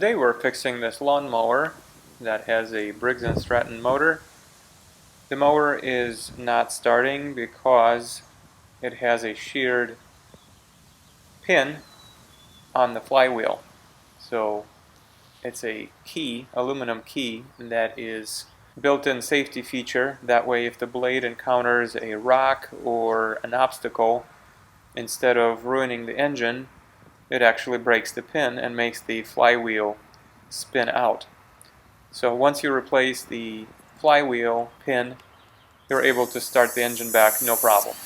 Today we're fixing this lawnmower that has a Briggs & Stratton motor. The mower is not starting because it has a sheared pin on the flywheel. So it's a key, aluminum key, that is built-in safety feature. That way if the blade encounters a rock or an obstacle, instead of ruining the engine, it actually breaks the pin and makes the flywheel spin out. So once you replace the flywheel pin, you're able to start the engine back no problem.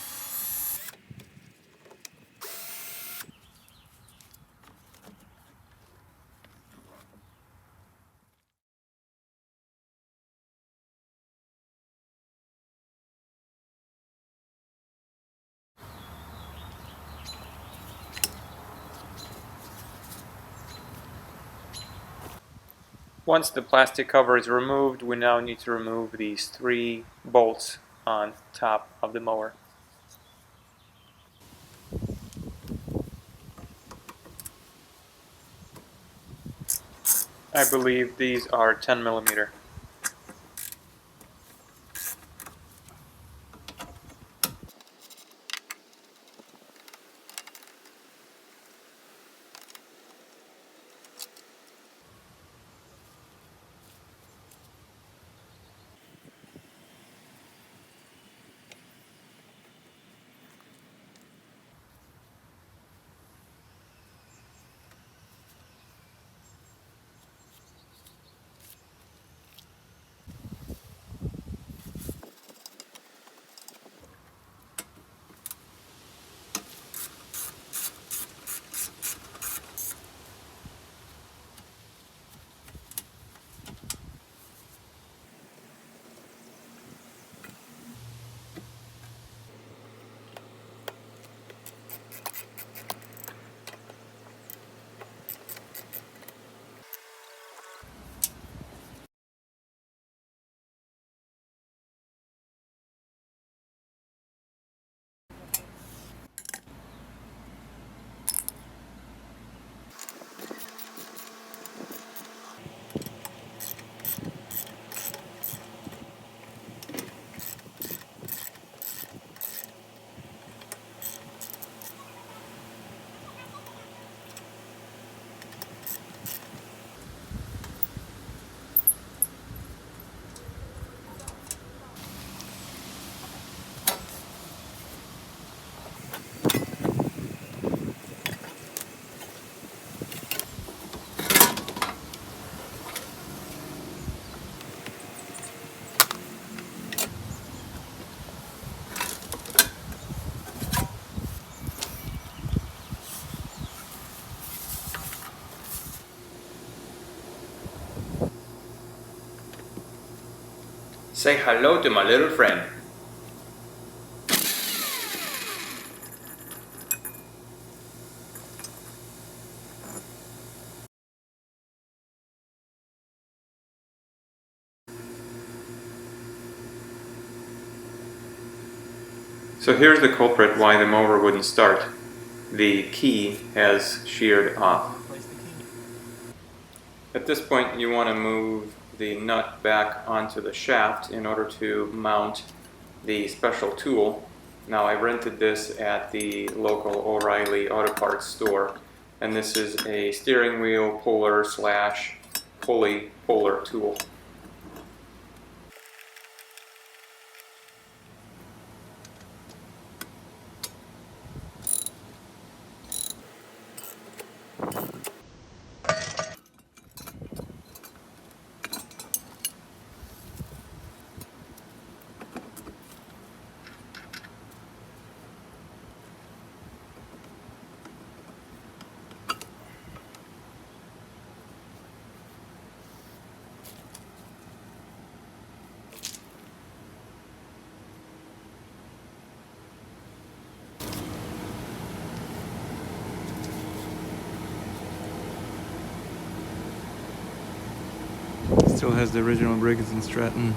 Once the plastic cover is removed, we now need to remove these 3 bolts on top of the mower. I believe these are 10 millimeter. Say hello to my little friend. So here's the culprit why the mower wouldn't start. The key has sheared off. At this point you want to move the nut back onto the shaft in order to mount the special tool. Now I rented this at the local O'Reilly Auto Parts store, and this is a steering wheel puller / pulley puller tool. Still has the original Briggs & Stratton